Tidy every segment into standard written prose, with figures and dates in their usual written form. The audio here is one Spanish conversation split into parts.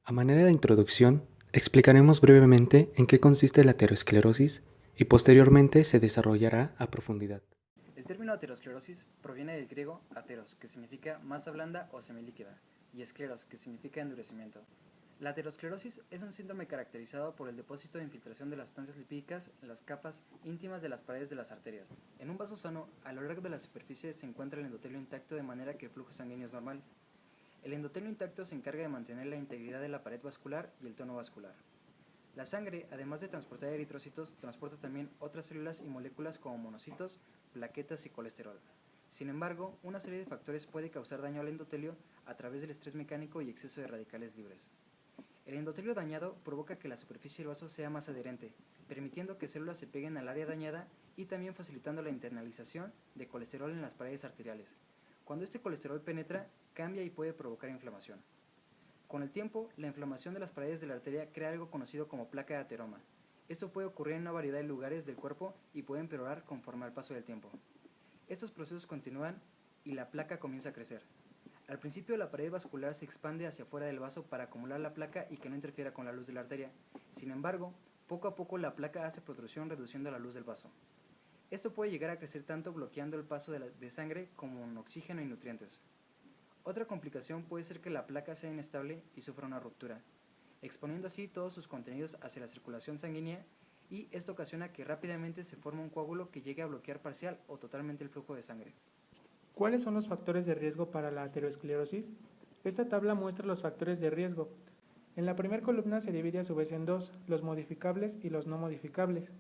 A manera de introducción, explicaremos brevemente en qué consiste la aterosclerosis y posteriormente se desarrollará a profundidad. El término aterosclerosis proviene del griego ateros, que significa masa blanda o semilíquida, y escleros, que significa endurecimiento. La aterosclerosis es un síndrome caracterizado por el depósito de infiltración de las sustancias lipídicas en las capas íntimas de las paredes de las arterias. En un vaso sano, a lo largo de la superficie se encuentra el endotelio intacto de manera que el flujo sanguíneo es normal. El endotelio intacto se encarga de mantener la integridad de la pared vascular y el tono vascular. La sangre, además de transportar eritrocitos, transporta también otras células y moléculas como monocitos, plaquetas y colesterol. Sin embargo, una serie de factores puede causar daño al endotelio a través del estrés mecánico y exceso de radicales libres. El endotelio dañado provoca que la superficie del vaso sea más adherente, permitiendo que células se peguen al área dañada y también facilitando la internalización de colesterol en las paredes arteriales. Cuando este colesterol penetra, cambia y puede provocar inflamación. Con el tiempo, la inflamación de las paredes de la arteria crea algo conocido como placa de ateroma. Esto puede ocurrir en una variedad de lugares del cuerpo y puede empeorar conforme al paso del tiempo. Estos procesos continúan y la placa comienza a crecer. Al principio, la pared vascular se expande hacia afuera del vaso para acumular la placa y que no interfiera con la luz de la arteria. Sin embargo, poco a poco la placa hace protrusión reduciendo la luz del vaso. Esto puede llegar a crecer tanto bloqueando el paso de sangre como en oxígeno y nutrientes. Otra complicación puede ser que la placa sea inestable y sufra una ruptura, exponiendo así todos sus contenidos hacia la circulación sanguínea, y esto ocasiona que rápidamente se forme un coágulo que llegue a bloquear parcial o totalmente el flujo de sangre. ¿Cuáles son los factores de riesgo para la aterosclerosis? Esta tabla muestra los factores de riesgo. En la primera columna se divide a su vez en dos, los modificables y los no modificables.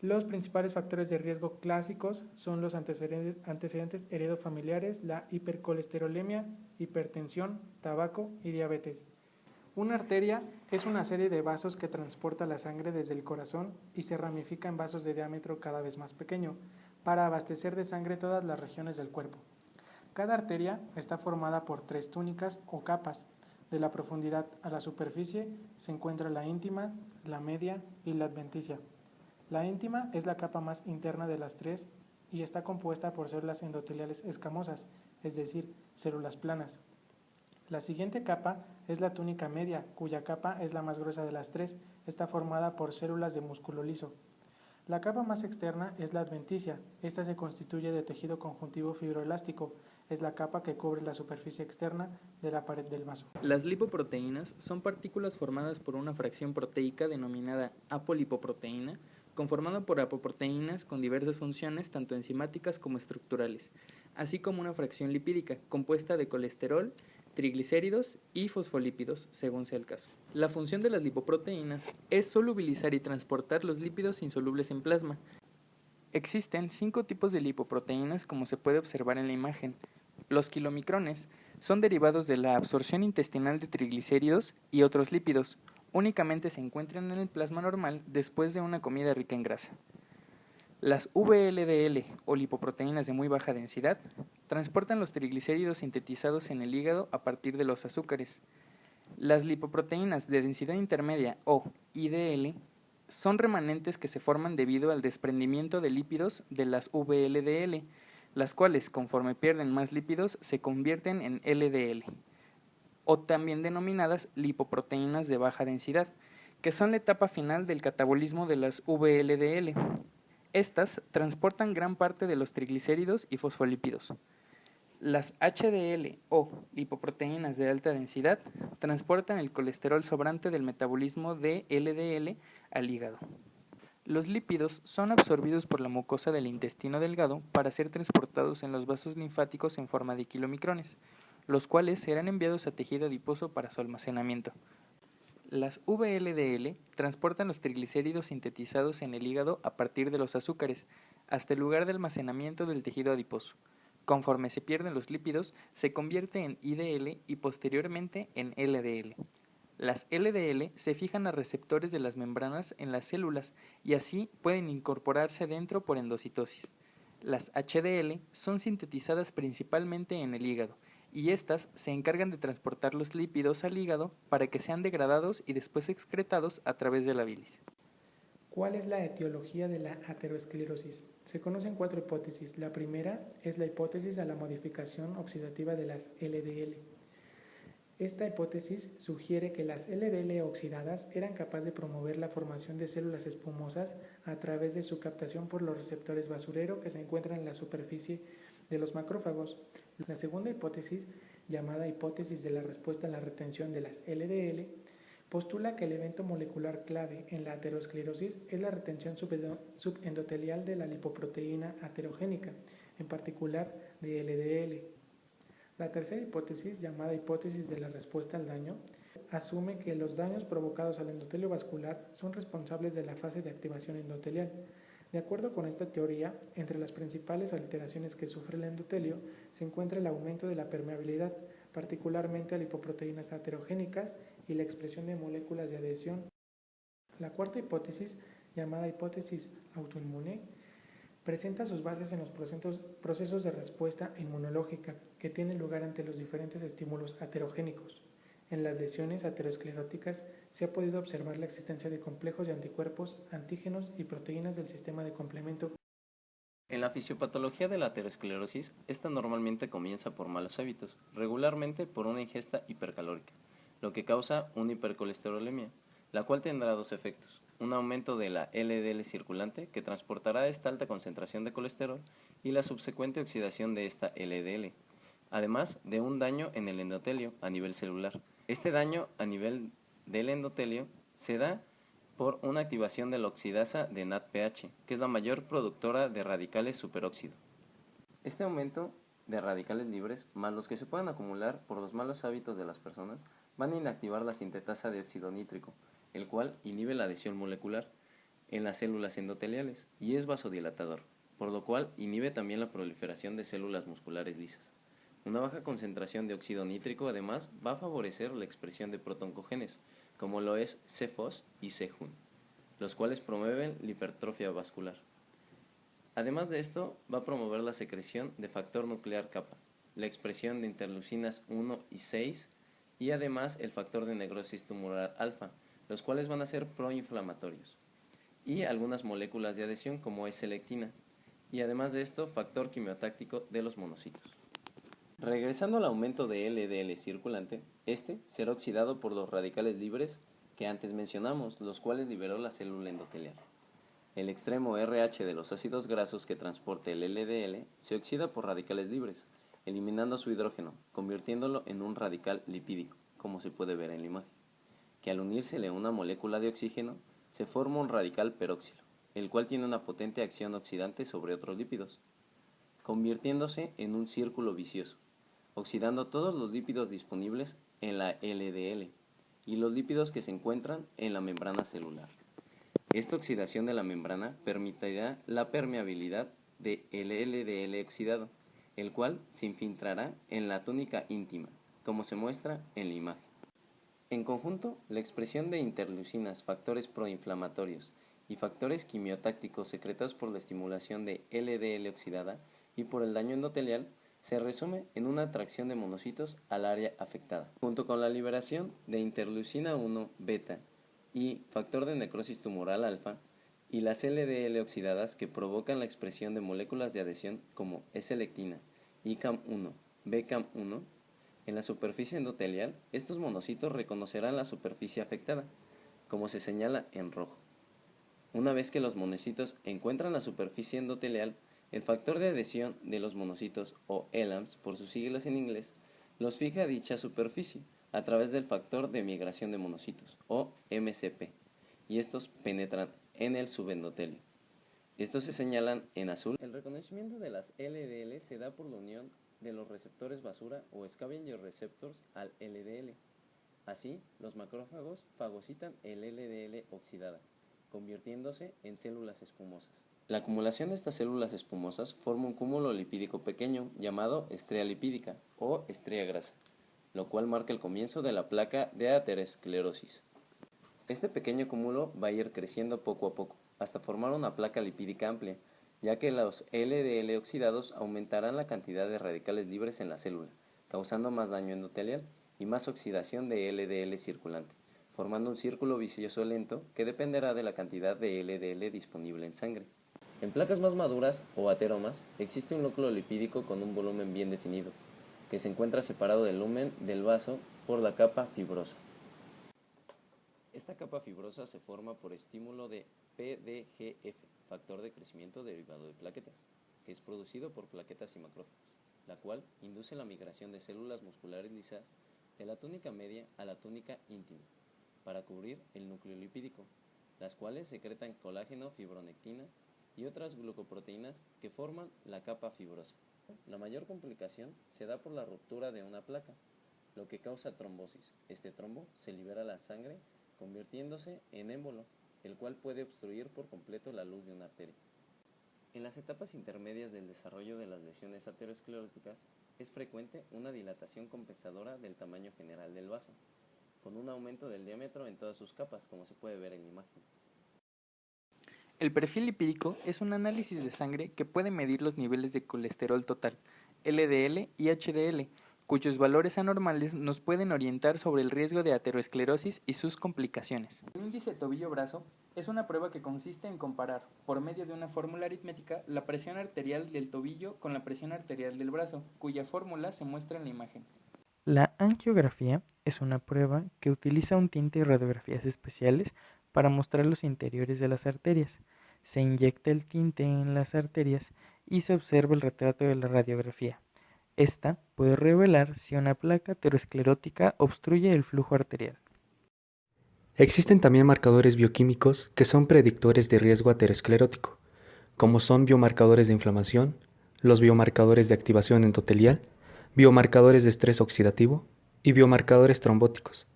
Los principales factores de riesgo clásicos son los antecedentes heredofamiliares, la hipercolesterolemia, hipertensión, tabaco y diabetes. Una arteria es una serie de vasos que transporta la sangre desde el corazón y se ramifica en vasos de diámetro cada vez más pequeño para abastecer de sangre todas las regiones del cuerpo. Cada arteria está formada por tres túnicas o capas. De la profundidad a la superficie se encuentra la íntima, la media y la adventicia. La íntima es la capa más interna de las tres y está compuesta por células endoteliales escamosas, es decir, células planas. La siguiente capa es la túnica media, cuya capa es la más gruesa de las tres, está formada por células de músculo liso. La capa más externa es la adventicia, esta se constituye de tejido conjuntivo fibroelástico, es la capa que cubre la superficie externa de la pared del vaso. Las lipoproteínas son partículas formadas por una fracción proteica denominada apolipoproteína, conformada por apoproteínas con diversas funciones tanto enzimáticas como estructurales, así como una fracción lipídica compuesta de colesterol, triglicéridos y fosfolípidos, según sea el caso. La función de las lipoproteínas es solubilizar y transportar los lípidos insolubles en plasma. Existen 5 tipos de lipoproteínas, como se puede observar en la imagen. Los kilomicrones son derivados de la absorción intestinal de triglicéridos y otros lípidos. Únicamente se encuentran en el plasma normal después de una comida rica en grasa. Las VLDL o lipoproteínas de muy baja densidad transportan los triglicéridos sintetizados en el hígado a partir de los azúcares. Las lipoproteínas de densidad intermedia o IDL son remanentes que se forman debido al desprendimiento de lípidos de las VLDL, las cuales, conforme pierden más lípidos, se convierten en LDL, o también denominadas lipoproteínas de baja densidad, que son la etapa final del catabolismo de las VLDL. Estas transportan gran parte de los triglicéridos y fosfolípidos. Las HDL o lipoproteínas de alta densidad transportan el colesterol sobrante del metabolismo de LDL al hígado. Los lípidos son absorbidos por la mucosa del intestino delgado para ser transportados en los vasos linfáticos en forma de kilomicrones, los cuales serán enviados a tejido adiposo para su almacenamiento. Las VLDL transportan los triglicéridos sintetizados en el hígado a partir de los azúcares hasta el lugar de almacenamiento del tejido adiposo. Conforme se pierden los lípidos, se convierte en IDL y posteriormente en LDL. Las LDL se fijan a receptores de las membranas en las células y así pueden incorporarse dentro por endocitosis. Las HDL son sintetizadas principalmente en el hígado y estas se encargan de transportar los lípidos al hígado para que sean degradados y después excretados a través de la bilis. ¿Cuál es la etiología de la aterosclerosis? Se conocen 4 hipótesis. La primera es la hipótesis a la modificación oxidativa de las LDL. Esta hipótesis sugiere que las LDL oxidadas eran capaces de promover la formación de células espumosas a través de su captación por los receptores basurero que se encuentran en la superficie de los macrófagos. La segunda hipótesis, llamada hipótesis de la respuesta a la retención de las LDL, postula que el evento molecular clave en la aterosclerosis es la retención subendotelial de la lipoproteína aterogénica, en particular de LDL. La tercera hipótesis, llamada hipótesis de la respuesta al daño, asume que los daños provocados al endotelio vascular son responsables de la fase de activación endotelial. De acuerdo con esta teoría, entre las principales alteraciones que sufre el endotelio se encuentra el aumento de la permeabilidad, particularmente a lipoproteínas aterogénicas, y la expresión de moléculas de adhesión. La cuarta hipótesis, llamada hipótesis autoinmune, presenta sus bases en los procesos de respuesta inmunológica que tienen lugar ante los diferentes estímulos aterogénicos. En las lesiones ateroscleróticas se ha podido observar la existencia de complejos de anticuerpos, antígenos y proteínas del sistema de complemento. En la fisiopatología de la aterosclerosis, esta normalmente comienza por malos hábitos, regularmente por una ingesta hipercalórica, lo que causa una hipercolesterolemia, la cual tendrá dos efectos: un aumento de la LDL circulante que transportará esta alta concentración de colesterol y la subsecuente oxidación de esta LDL, además de un daño en el endotelio a nivel celular. Este daño a nivel del endotelio se da por una activación de la oxidasa de NADPH, que es la mayor productora de radicales superóxido. Este aumento de radicales libres, más los que se puedan acumular por los malos hábitos de las personas, van a inactivar la sintetasa de óxido nítrico, el cual inhibe la adhesión molecular en las células endoteliales y es vasodilatador, por lo cual inhibe también la proliferación de células musculares lisas. Una baja concentración de óxido nítrico además va a favorecer la expresión de protoncogenes, como lo es CFOS y CJUN, los cuales promueven la hipertrofia vascular. Además de esto, va a promover la secreción de factor nuclear kappa, la expresión de interleucinas 1 y 6 y además el factor de necrosis tumoral alfa, los cuales van a ser proinflamatorios, y algunas moléculas de adhesión como es selectina, y además de esto, factor quimiotáctico de los monocitos. Regresando al aumento de LDL circulante, este será oxidado por los radicales libres que antes mencionamos, los cuales liberó la célula endotelial. El extremo RH de los ácidos grasos que transporta el LDL se oxida por radicales libres, eliminando su hidrógeno, convirtiéndolo en un radical lipídico, como se puede ver en la imagen, que al unírsele a una molécula de oxígeno se forma un radical peróxilo, el cual tiene una potente acción oxidante sobre otros lípidos, convirtiéndose en un círculo vicioso, oxidando todos los lípidos disponibles en la LDL y los lípidos que se encuentran en la membrana celular. Esta oxidación de la membrana permitirá la permeabilidad del LDL oxidado, el cual se infiltrará en la túnica íntima, como se muestra en la imagen. En conjunto, la expresión de interleucinas, factores proinflamatorios y factores quimiotácticos secretados por la estimulación de LDL oxidada y por el daño endotelial se resume en una atracción de monocitos al área afectada, junto con la liberación de interleucina 1 beta y factor de necrosis tumoral alfa y las LDL oxidadas que provocan la expresión de moléculas de adhesión como S-lectina, ICAM1, BCAM1. En la superficie endotelial, estos monocitos reconocerán la superficie afectada, como se señala en rojo. Una vez que los monocitos encuentran la superficie endotelial, el factor de adhesión de los monocitos, o ELAMs por sus siglas en inglés, los fija a dicha superficie a través del factor de migración de monocitos, o MCP, y estos penetran en el subendotelio. Estos se señalan en azul. El reconocimiento de las LDL se da por la unión de los receptores basura o scavenger receptors al LDL. Así, los macrófagos fagocitan el LDL oxidada, convirtiéndose en células espumosas. La acumulación de estas células espumosas forma un cúmulo lipídico pequeño llamado estría lipídica o estría grasa, lo cual marca el comienzo de la placa de aterosclerosis. Este pequeño cúmulo va a ir creciendo poco a poco, hasta formar una placa lipídica amplia, ya que los LDL oxidados aumentarán la cantidad de radicales libres en la célula, causando más daño endotelial y más oxidación de LDL circulante, formando un círculo vicioso lento que dependerá de la cantidad de LDL disponible en sangre. En placas más maduras o ateromas existe un núcleo lipídico con un volumen bien definido, que se encuentra separado del lumen del vaso por la capa fibrosa. Esta capa fibrosa se forma por estímulo de PDGF, factor de crecimiento derivado de plaquetas, que es producido por plaquetas y macrófagos, la cual induce la migración de células musculares lisas de la túnica media a la túnica íntima, para cubrir el núcleo lipídico, las cuales secretan colágeno, fibronectina y otras glucoproteínas que forman la capa fibrosa. La mayor complicación se da por la ruptura de una placa, lo que causa trombosis. Este trombo se libera a la sangre convirtiéndose en émbolo, el cual puede obstruir por completo la luz de una arteria. En las etapas intermedias del desarrollo de las lesiones ateroscleróticas es frecuente una dilatación compensadora del tamaño general del vaso, con un aumento del diámetro en todas sus capas, como se puede ver en la imagen. El perfil lipídico es un análisis de sangre que puede medir los niveles de colesterol total, LDL y HDL, cuyos valores anormales nos pueden orientar sobre el riesgo de aterosclerosis y sus complicaciones. El índice tobillo-brazo es una prueba que consiste en comparar, por medio de una fórmula aritmética, la presión arterial del tobillo con la presión arterial del brazo, cuya fórmula se muestra en la imagen. La angiografía es una prueba que utiliza un tinte y radiografías especiales para mostrar los interiores de las arterias. Se inyecta el tinte en las arterias y se observa el retrato de la radiografía. Esta puede revelar si una placa aterosclerótica obstruye el flujo arterial. Existen también marcadores bioquímicos que son predictores de riesgo aterosclerótico, como son biomarcadores de inflamación, los biomarcadores de activación endotelial, biomarcadores de estrés oxidativo y biomarcadores trombóticos,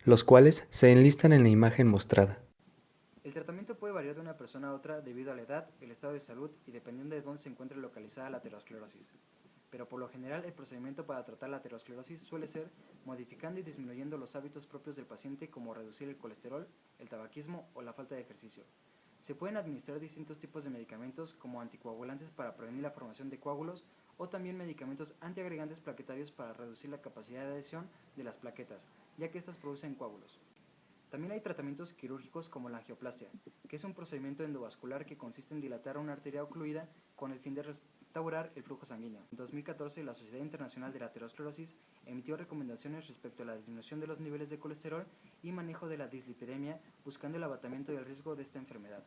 los cuales se enlistan en la imagen mostrada. El tratamiento puede variar de una persona a otra debido a la edad, el estado de salud y dependiendo de dónde se encuentre localizada la aterosclerosis. Pero por lo general el procedimiento para tratar la aterosclerosis suele ser modificando y disminuyendo los hábitos propios del paciente como reducir el colesterol, el tabaquismo o la falta de ejercicio. Se pueden administrar distintos tipos de medicamentos como anticoagulantes para prevenir la formación de coágulos o también medicamentos antiagregantes plaquetarios para reducir la capacidad de adhesión de las plaquetas, ya que estas producen coágulos. También hay tratamientos quirúrgicos como la angioplastia, que es un procedimiento endovascular que consiste en dilatar una arteria ocluida con el fin de restaurar el flujo sanguíneo. En 2014, la Sociedad Internacional de la Aterosclerosis emitió recomendaciones respecto a la disminución de los niveles de colesterol y manejo de la dislipidemia, buscando el abatimiento del riesgo de esta enfermedad.